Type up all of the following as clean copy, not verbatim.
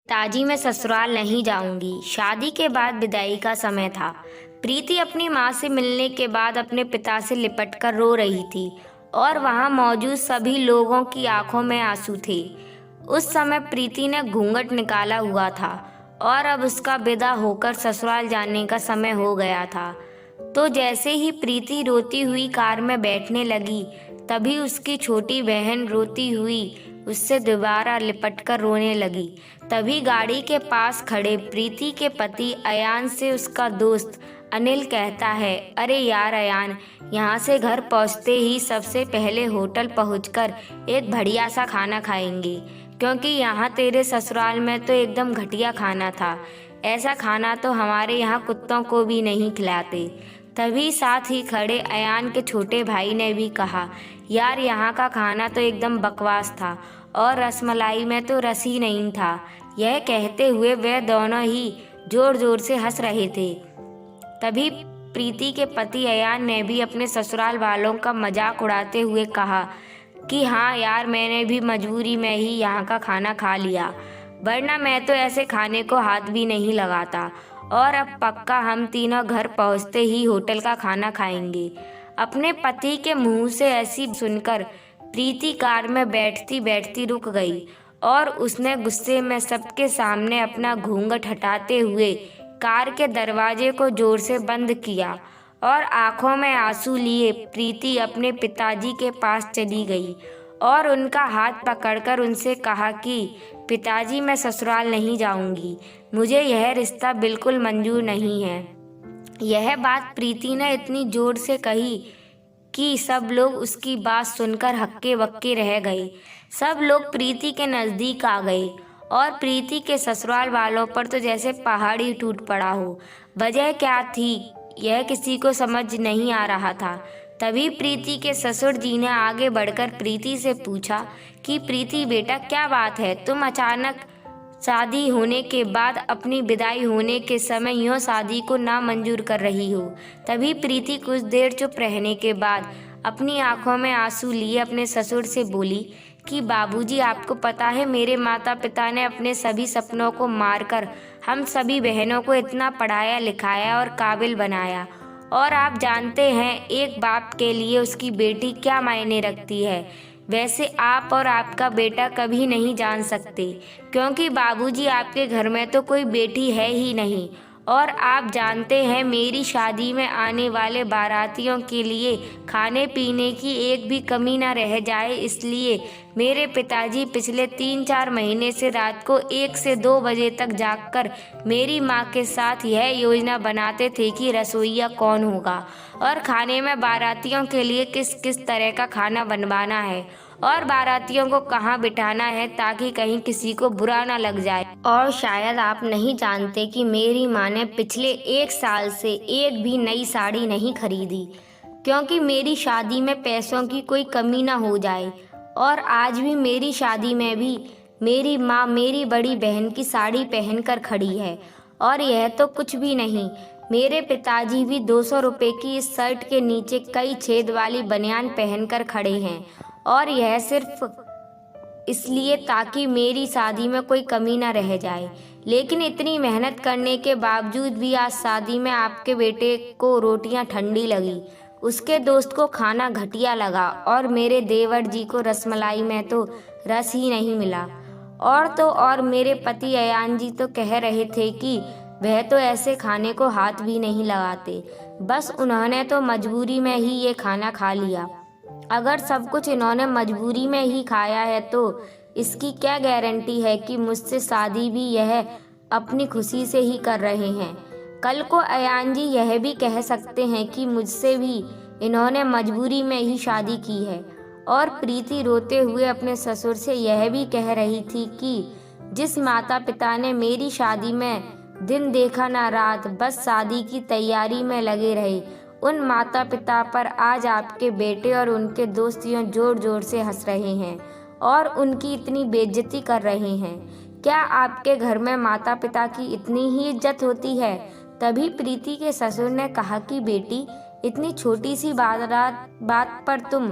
ताजी मैं ससुराल नहीं जाऊंगी। शादी के बाद विदाई का समय था। प्रीति अपनी माँ से मिलने के बाद अपने पिता से लिपटकर रो रही थी और वहाँ मौजूद सभी लोगों की आंखों में आंसू थे। उस समय प्रीति ने घूंघट निकाला हुआ था और अब उसका विदा होकर ससुराल जाने का समय हो गया था। तो जैसे ही प्रीति रोती हुई कार में बैठने लगी, तभी उसकी छोटी बहन रोती हुई उससे दोबारा लिपटकर रोने लगी। तभी गाड़ी के पास खड़े प्रीति के पति अयान से उसका दोस्त अनिल कहता है, अरे यार अयान, यहाँ से घर पहुँचते ही सबसे पहले होटल पहुँचकर एक बढ़िया सा खाना खाएंगे, क्योंकि यहाँ तेरे ससुराल में तो एकदम घटिया खाना था। ऐसा खाना तो हमारे यहाँ कुत्तों को भी नहीं खिलाते। तभी साथ ही खड़े अयान के छोटे भाई ने भी कहा, यार यहाँ का खाना तो एकदम बकवास था और रसमलाई में तो रस ही नहीं था। यह कहते हुए वे दोनों ही जोर जोर से हंस रहे थे। तभी प्रीति के पति अयान ने भी अपने ससुराल वालों का मजाक उड़ाते हुए कहा कि हाँ यार, मैंने भी मजबूरी में ही यहाँ का खाना खा लिया, वरना मैं तो ऐसे खाने को हाथ भी नहीं लगाता। और अब पक्का हम तीनों घर पहुँचते ही होटल का खाना खाएंगे। अपने पति के मुंह से ऐसी सुनकर प्रीति कार में बैठती बैठती रुक गई और उसने गुस्से में सबके सामने अपना घूंघट हटाते हुए कार के दरवाजे को जोर से बंद किया और आंखों में आंसू लिए प्रीति अपने पिताजी के पास चली गई और उनका हाथ पकड़कर उनसे कहा कि पिताजी, मैं ससुराल नहीं जाऊंगी, मुझे यह रिश्ता बिल्कुल मंजूर नहीं है। यह बात प्रीति ने इतनी जोर से कही कि सब लोग उसकी बात सुनकर हक्के बक्के रह गए। सब लोग प्रीति के नज़दीक आ गए और प्रीति के ससुराल वालों पर तो जैसे पहाड़ ही टूट पड़ा हो। वजह क्या थी यह किसी को समझ नहीं आ रहा था। तभी प्रीति के ससुर जी ने आगे बढ़कर प्रीति से पूछा कि प्रीति बेटा, क्या बात है, तुम अचानक शादी होने के बाद अपनी विदाई होने के समय यूँ शादी को नामंजूर कर रही हो। तभी प्रीति कुछ देर चुप रहने के बाद अपनी आंखों में आंसू लिए अपने ससुर से बोली कि बाबूजी, आपको पता है मेरे माता पिता ने अपने सभी सपनों को मारकर हम सभी बहनों को इतना पढ़ाया लिखाया और काबिल बनाया, और आप जानते हैं एक बाप के लिए उसकी बेटी क्या मायने रखती है। वैसे आप और आपका बेटा कभी नहीं जान सकते, क्योंकि बाबूजी आपके घर में तो कोई बेटी है ही नहीं, और आप जानते हैं मेरी शादी में आने वाले बारातियों के लिए खाने पीने की एक भी कमी ना रह जाए, इसलिए मेरे पिताजी पिछले 3-4 महीने से रात को 1 से 2 बजे तक जागकर मेरी माँ के साथ यह योजना बनाते थे कि रसोइया कौन होगा और खाने में बारातियों के लिए किस किस तरह का खाना बनवाना है और बारातियों को कहाँ बिठाना है ताकि कहीं किसी को बुरा ना लग जाए। और शायद आप नहीं जानते कि मेरी माँ ने पिछले 1 साल से एक भी नई साड़ी नहीं खरीदी, क्योंकि मेरी शादी में पैसों की कोई कमी ना हो जाए। और आज भी मेरी शादी में भी मेरी माँ मेरी बड़ी बहन की साड़ी पहनकर खड़ी है। और यह तो कुछ भी नहीं, मेरे पिताजी भी 200 रुपये की इस शर्ट के नीचे कई छेद वाली बनियान पहनकर खड़े हैं, और यह सिर्फ इसलिए ताकि मेरी शादी में कोई कमी ना रह जाए। लेकिन इतनी मेहनत करने के बावजूद भी आज शादी में आपके बेटे को रोटियां ठंडी लगी, उसके दोस्त को खाना घटिया लगा और मेरे देवर जी को रसमलाई में तो रस ही नहीं मिला। और तो और मेरे पति अयान जी तो कह रहे थे कि वह तो ऐसे खाने को हाथ भी नहीं लगाते, बस उन्होंने तो मजबूरी में ही ये खाना खा लिया। अगर सब कुछ इन्होंने मजबूरी में ही खाया है तो इसकी क्या गारंटी है कि मुझसे शादी भी यह अपनी खुशी से ही कर रहे हैं। कल को अयान जी यह भी कह सकते हैं कि मुझसे भी इन्होंने मजबूरी में ही शादी की है। और प्रीति रोते हुए अपने ससुर से यह भी कह रही थी कि जिस माता पिता ने मेरी शादी में दिन देखा ना रात, बस शादी की तैयारी में लगे रहे, उन माता पिता पर आज आपके बेटे और उनके दोस्त यूं जोर जोर से हंस रहे हैं और उनकी इतनी बेइज्जती कर रहे हैं। क्या आपके घर में माता पिता की इतनी ही इज्जत होती है? तभी प्रीति के ससुर ने कहा कि बेटी, इतनी छोटी सी बात पर तुम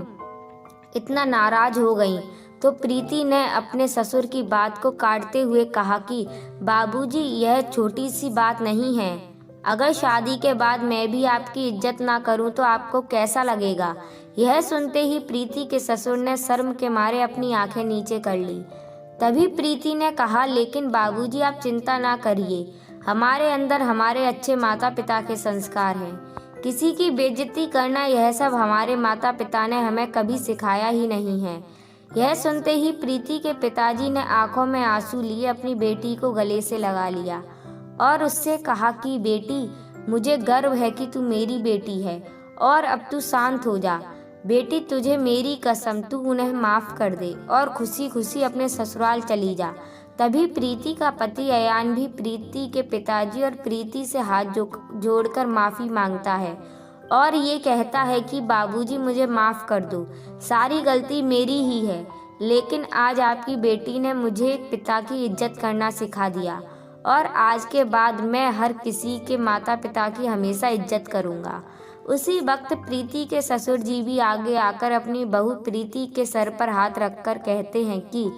इतना नाराज हो गई तो प्रीति ने अपने ससुर की बात को काटते हुए कहा कि बाबूजी, यह छोटी सी बात नहीं है। अगर शादी के बाद मैं भी आपकी इज्जत ना करूं तो आपको कैसा लगेगा। यह सुनते ही प्रीति के ससुर ने शर्म के मारे अपनी आंखें नीचे कर ली। तभी प्रीति ने कहा, लेकिन बाबूजी, आप चिंता ना करिए, हमारे अंदर हमारे अच्छे माता पिता के संस्कार हैं। किसी की बेइज्जती करना, यह सब हमारे माता पिता ने हमें कभी सिखाया ही नहीं है। यह सुनते ही प्रीति के पिताजी ने आंखों में आंसू लिए अपनी बेटी को गले से लगा लिया और उससे कहा कि बेटी, मुझे गर्व है कि तू मेरी बेटी है और अब तू शांत हो जा। बेटी, तुझे मेरी कसम, तू उन्हें माफ़ कर दे और खुशी खुशी अपने ससुराल चली जा। तभी प्रीति का पति अयान भी प्रीति के पिताजी और प्रीति से हाथ जोड़कर माफ़ी मांगता है और ये कहता है कि बाबूजी, मुझे माफ़ कर दो, सारी गलती मेरी ही है, लेकिन आज आपकी बेटी ने मुझे पिता की इज्जत करना सिखा दिया और आज के बाद मैं हर किसी के माता पिता की हमेशा इज्जत करूँगा। उसी वक्त प्रीति के ससुर जी भी आगे आकर अपनी बहू प्रीति के सर पर हाथ रखकर कहते हैं कि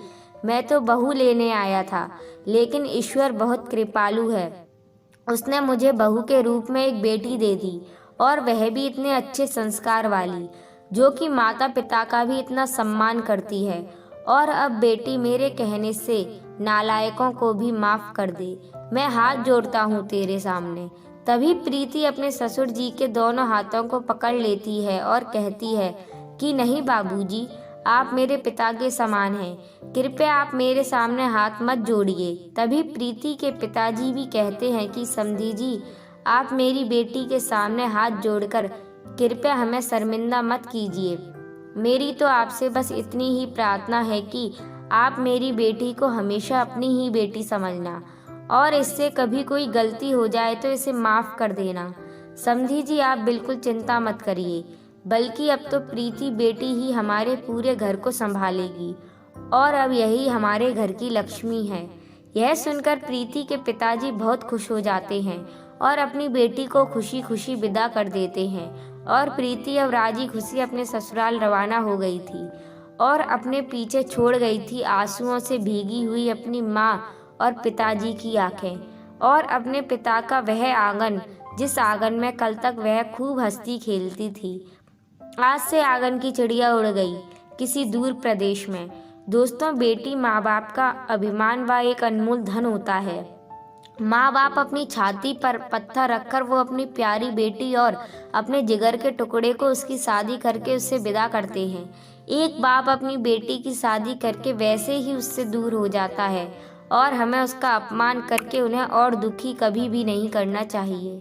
मैं तो बहू लेने आया था, लेकिन ईश्वर बहुत कृपालु है, उसने मुझे बहू के रूप में एक बेटी दे दी और वह भी इतने अच्छे संस्कार वाली, जो कि माता पिता का भी इतना सम्मान करती है। और अब बेटी, मेरे कहने से नालायकों को भी माफ़ कर दे, मैं हाथ जोड़ता हूँ तेरे सामने। तभी प्रीति अपने ससुर जी के दोनों हाथों को पकड़ लेती है और कहती है कि नहीं बाबूजी, आप मेरे पिता के समान हैं, कृपया आप मेरे सामने हाथ मत जोड़िए। तभी प्रीति के पिताजी भी कहते हैं कि समधी जी, आप मेरी बेटी के सामने हाथ जोड़कर कृपया हमें शर्मिंदा मत कीजिए। मेरी तो आपसे बस इतनी ही प्रार्थना है कि आप मेरी बेटी को हमेशा अपनी ही बेटी समझना और इससे कभी कोई गलती हो जाए तो इसे माफ़ कर देना। समधी जी, आप बिल्कुल चिंता मत करिए, बल्कि अब तो प्रीति बेटी ही हमारे पूरे घर को संभालेगी और अब यही हमारे घर की लक्ष्मी है। यह सुनकर प्रीति के पिताजी बहुत खुश हो जाते हैं और अपनी बेटी को खुशी खुशी विदा कर देते हैं और प्रीति अब राजी खुशी अपने ससुराल रवाना हो गई थी और अपने पीछे छोड़ गई थी आंसुओं से भीगी हुई अपनी माँ और पिताजी की आंखें और अपने पिता का वह आंगन, जिस आंगन में कल तक वह खूब हंसती खेलती थी। आज से आंगन की चिड़िया उड़ गई किसी दूर प्रदेश में। दोस्तों, बेटी माँ बाप का अभिमान व एक अनमोल धन होता है। माँ बाप अपनी छाती पर पत्थर रखकर वो अपनी प्यारी बेटी और अपने जिगर के टुकड़े को उसकी शादी करके उससे विदा करते हैं। एक बाप अपनी बेटी की शादी करके वैसे ही उससे दूर हो जाता है और हमें उसका अपमान करके उन्हें और दुखी कभी भी नहीं करना चाहिए।